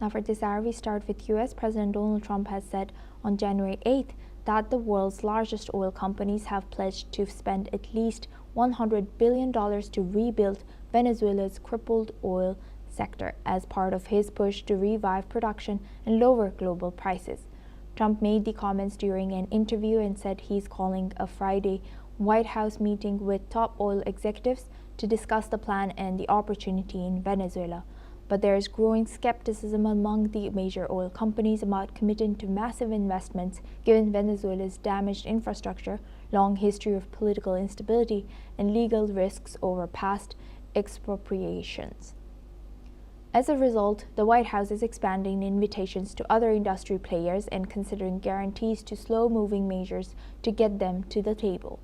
Now for this hour, we start with US President Donald Trump has said on January 8th that the world's largest oil companies have pledged to spend at least $100 billion to rebuild Venezuela's crippled oil sector as part of his push to revive production and lower global prices. Trump made the comments during an interview and said he's calling a Friday White House meeting with top oil executives to discuss the plan and the opportunity in Venezuela. But there is growing skepticism among the major oil companies about committing to massive investments given Venezuela's damaged infrastructure, long history of political instability, and legal risks over past expropriations. As a result, the White House is expanding invitations to other industry players and considering guarantees to slow-moving measures to get them to the table.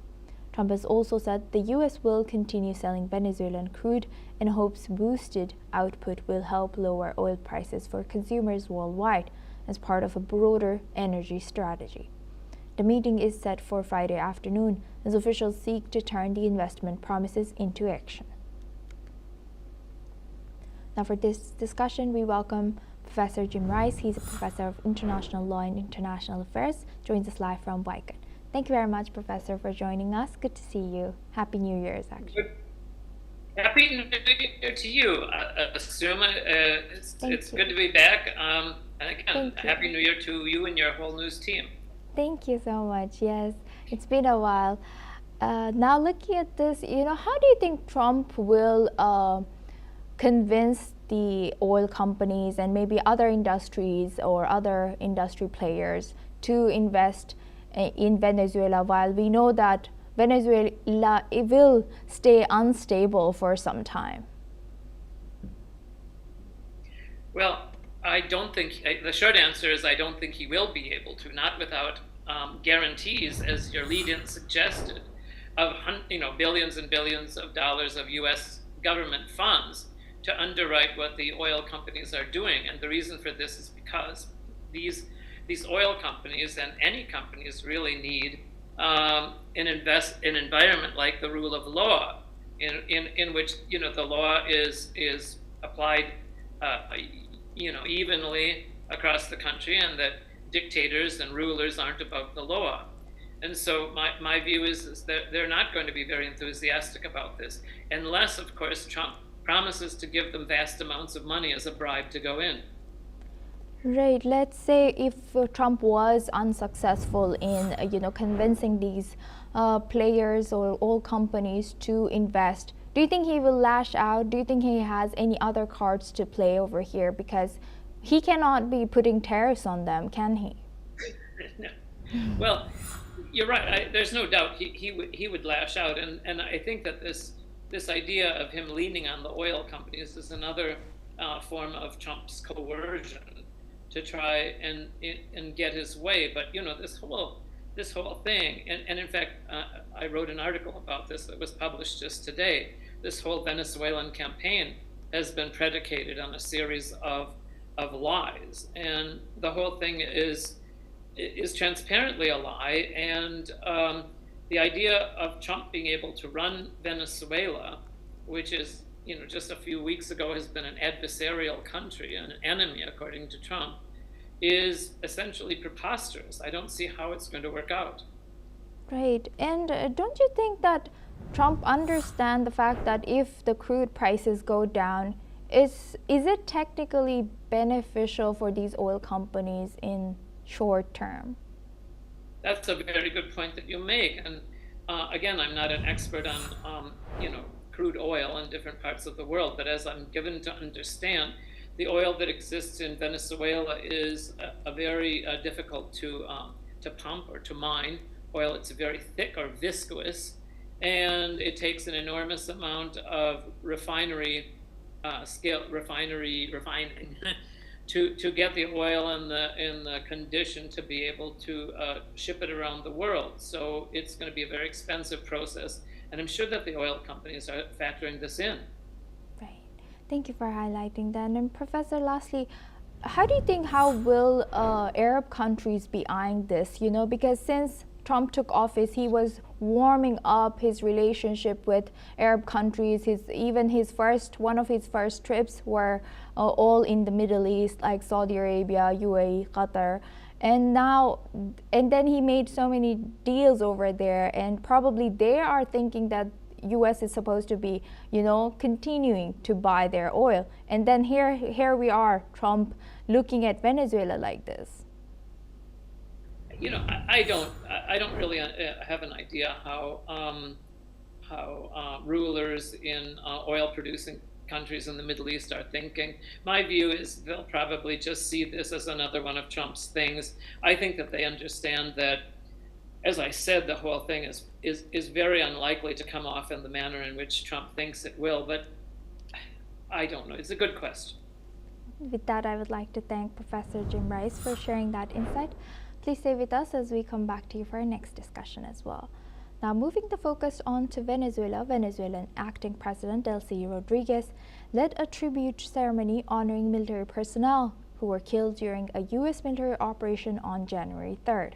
Trump has also said the U.S. will continue selling Venezuelan crude and hopes boosted output will help lower oil prices for consumers worldwide as part of a broader energy strategy. The meeting is set for Friday afternoon as officials seek to turn the investment promises into action. Now for this discussion, we welcome Professor Jim Rice. He's a professor of international law and international affairs, joins us live from Wycott. Thank you very much, Professor, for joining us. Good to see you. Happy New Year's, actually. Happy New Year to you, Suma. It's good to be back. And again, Happy New Year to you and your whole news team. Thank you so much. Yes, it's been a while. Now looking at this, how do you think Trump will convince the oil companies and maybe other industries or other industry players to invest in Venezuela, while we know that Venezuela will stay unstable for some time? Well, I don't think, the short answer is I don't think he will be able to, not without guarantees, as your lead-in suggested, of billions and billions of dollars of U.S. government funds to underwrite what the oil companies are doing. And the reason for this is because these oil companies and any companies really need an environment like the rule of law, in which the law is applied evenly across the country, and that dictators and rulers aren't above the law. And so my view is that they're not going to be very enthusiastic about this, unless, of course, Trump promises to give them vast amounts of money as a bribe to go in. Right. Let's say if Trump was unsuccessful in convincing these players or oil companies to invest, do you think he will lash out? Do you think he has any other cards to play over here? Because he cannot be putting tariffs on them, can he? No. Well, you're right. There's no doubt he would lash out, and I think that this idea of him leaning on the oil companies is another form of Trump's coercion to try and get his way. But this whole thing, and in fact, I wrote an article about this that was published just today. This whole Venezuelan campaign has been predicated on a series of lies, and the whole thing is transparently a lie. And the idea of Trump being able to run Venezuela, which is just a few weeks ago has been an adversarial country, an enemy according to Trump, is essentially preposterous. I don't see how it's going to work out. Right. And don't you think that Trump understands the fact that if the crude prices go down, is it technically beneficial for these oil companies in short term? That's a very good point that you make. And again, I'm not an expert on crude oil in different parts of the world, but as I'm given to understand, the oil that exists in Venezuela is a very difficult to pump or to mine oil. It's very thick or viscous, and it takes an enormous amount of refining to get the oil in the condition to be able to ship it around the world. So it's going to be a very expensive process, and I'm sure that the oil companies are factoring this in. Right. Thank you for highlighting that. And Professor, lastly, how do you think how will Arab countries be eyeing this? Because since Trump took office, he was warming up his relationship with Arab countries. One of his first trips were all in the Middle East, like Saudi Arabia, UAE, Qatar. And then he made so many deals over there, and probably they are thinking that US is supposed to be, continuing to buy their oil. And then here we are, Trump looking at Venezuela like this. I don't really have an idea how rulers in oil-producing countries in the Middle East are thinking. My view is they'll probably just see this as another one of Trump's things. I think that they understand that, as I said, the whole thing is very unlikely to come off in the manner in which Trump thinks it will, but I don't know. It's a good question. With that, I would like to thank Professor Jim Rice for sharing that insight. Please stay with us as we come back to you for our next discussion as well. Now, moving the focus on to Venezuela, Venezuelan acting President Delcy Rodriguez led a tribute ceremony honoring military personnel who were killed during a U.S. military operation on January 3rd.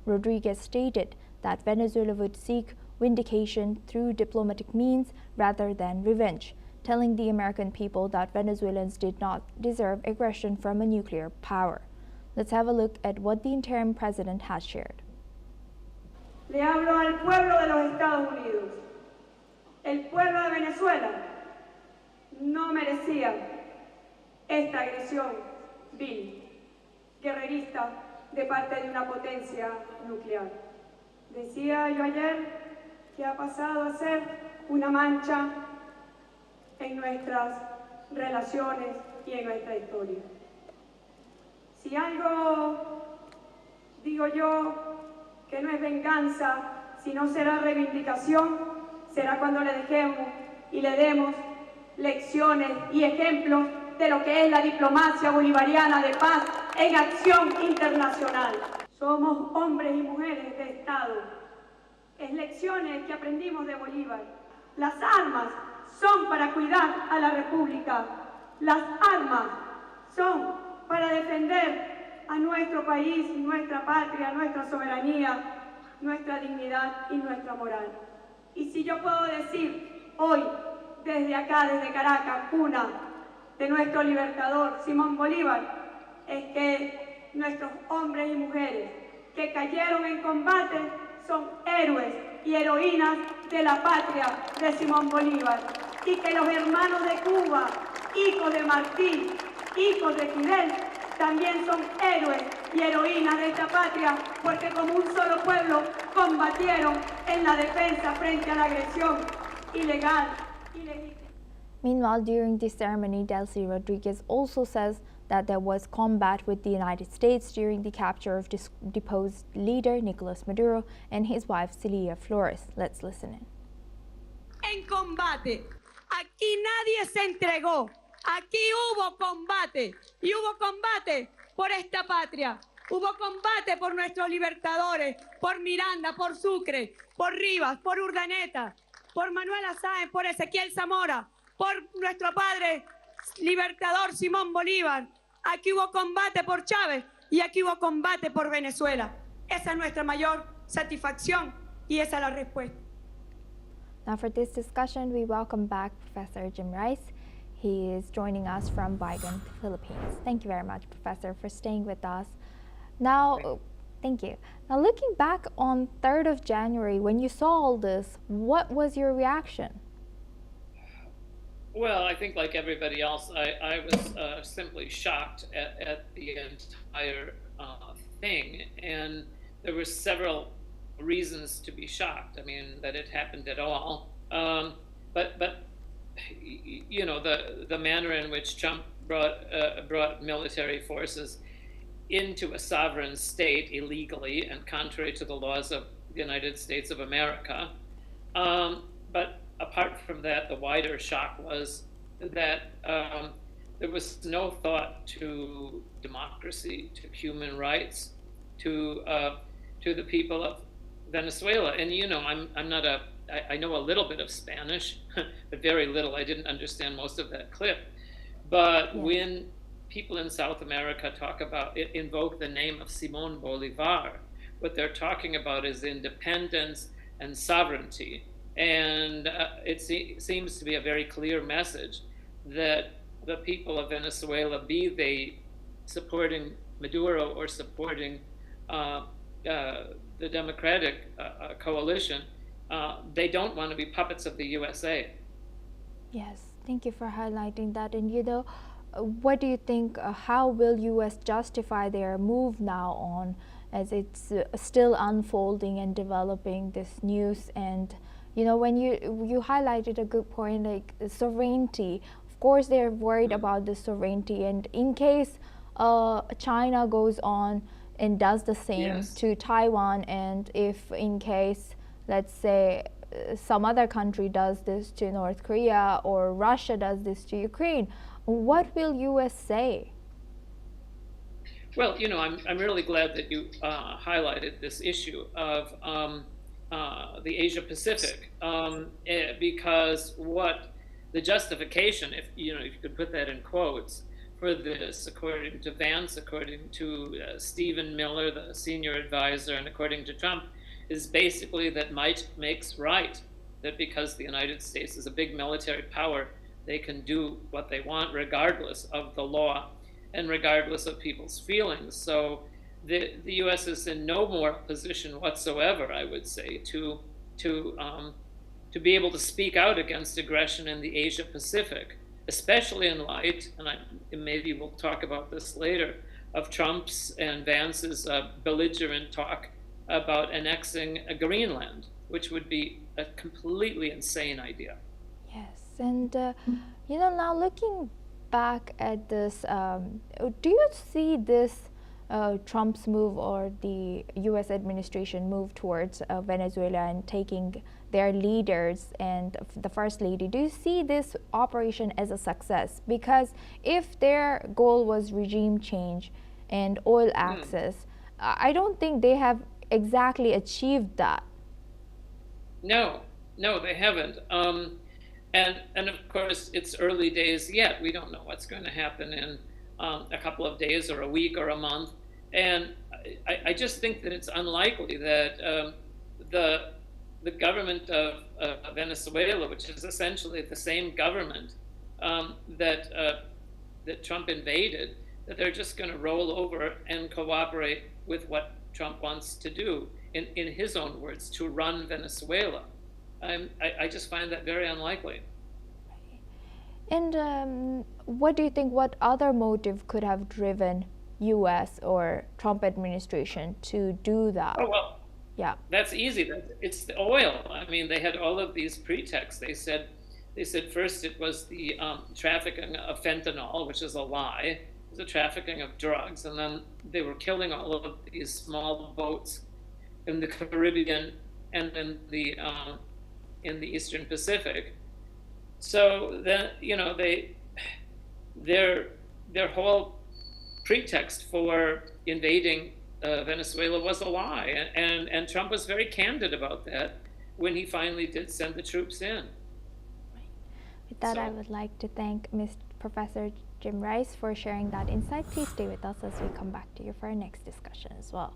Rodriguez stated that Venezuela would seek vindication through diplomatic means rather than revenge, telling the American people that Venezuelans did not deserve aggression from a nuclear power. Let's have a look at what the interim president has shared. Le hablo al pueblo de los Estados Unidos. El pueblo de Venezuela no merecía esta agresión vil, guerrerista, de parte de una potencia nuclear. Decía yo ayer que ha pasado a ser una mancha en nuestras relaciones y en nuestra historia. Si algo digo yo que no es venganza, sino será reivindicación, será cuando le dejemos y le demos lecciones y ejemplos de lo que es la diplomacia bolivariana de paz en acción internacional. Somos hombres y mujeres de Estado. Es lecciones que aprendimos de Bolívar. Las armas son para cuidar a la República. Las armas son para defender a nuestro país, nuestra patria, nuestra soberanía, nuestra dignidad y nuestra moral. Y si yo puedo decir hoy, desde acá, desde Caracas, cuna de nuestro libertador Simón Bolívar, es que nuestros hombres y mujeres que cayeron en combate son héroes y heroínas de la patria de Simón Bolívar, y que los hermanos de Cuba, hijos de Martí, hijos de Fidel, también son héroes y heroínas de esta patria, porque como un solo pueblo combatieron en la defensa frente a la agresión ilegal y legítima. Meanwhile, during this ceremony, Delcy Rodriguez also says that there was combat with the United States during the capture of deposed leader Nicolás Maduro and his wife Celia Flores. Let's listen in. En combate. Aquí nadie se entregó. Aquí hubo combate, y hubo combate por esta patria. Hubo combate por nuestros libertadores, por Miranda, por Sucre, por Rivas, por Urdaneta, por Manuel Sáenz, por Ezequiel Zamora, por nuestro padre libertador Simón Bolívar. Aquí hubo combate por Chávez y aquí hubo combate por Venezuela. Esa es nuestra mayor satisfacción y esa es la respuesta. Now for this discussion, we welcome back Professor Jim Rice. He is joining us from Vigan, Philippines. Thank you very much, Professor, for staying with us. Now, thank you. Now, looking back on 3rd of January, when you saw all this, what was your reaction? Well, I think like everybody else, I was simply shocked at the entire thing. And there were several reasons to be shocked. I mean, that it happened at all. But the manner in which Trump brought military forces into a sovereign state illegally and contrary to the laws of the United States of America. But apart from that, the wider shock was that there was no thought to democracy, to human rights, to the people of Venezuela. And I know a little bit of Spanish, but very little. I didn't understand most of that clip. But when people in South America invoke the name of Simón Bolívar, what they're talking about is independence and sovereignty. And it seems to be a very clear message that the people of Venezuela, be they supporting Maduro or supporting the Democratic coalition, they don't want to be puppets of the USA. Yes, thank you for highlighting that. And what do you think, how will US justify their move now on, as it's still unfolding and developing this news? And when you highlighted a good point, like sovereignty. Of course they're worried about the sovereignty, and in case China goes on and does the same to Taiwan, and if in case, let's say, some other country does this to North Korea, or Russia does this to Ukraine, what will US say? Well, I'm really glad that you highlighted this issue of the Asia Pacific, because what the justification, if you could put that in quotes, for this, according to Vance, according to Stephen Miller, the senior advisor, and according to Trump, is basically that might makes right, that because the United States is a big military power, they can do what they want regardless of the law and regardless of people's feelings. So the U.S. is in no more position whatsoever, I would say, to be able to speak out against aggression in the Asia Pacific, especially in light, and maybe we'll talk about this later, of Trump's and Vance's belligerent talk about annexing Greenland, which would be a completely insane idea. Yes, and now looking back at this, do you see this Trump's move, or the U.S. administration move towards Venezuela and taking their leaders and the First Lady, do you see this operation as a success? Because if their goal was regime change and oil access, I don't think they have exactly achieved that. No, they haven't. And of course, it's early days yet. We don't know what's going to happen in a couple of days or a week or a month. And I just think that it's unlikely that the government of Venezuela, which is essentially the same government that Trump invaded, that they're just going to roll over and cooperate with what Trump wants to do, in his own words, to run Venezuela. I just find that very unlikely. And what do you think, what other motive could have driven U.S. or Trump administration to do that? Oh, well, yeah, that's easy. It's the oil. I mean, they had all of these pretexts. They said first it was the trafficking of fentanyl, which is a lie. It was the trafficking of drugs, and then they were killing all of these small boats in the Caribbean and in the Eastern Pacific. So then, their whole pretext for invading Venezuela was a lie, and Trump was very candid about that when he finally did send the troops in. With that, I would like to thank Professor Jim Rice for sharing that insight. Please stay with us as we come back to you for our next discussion as well.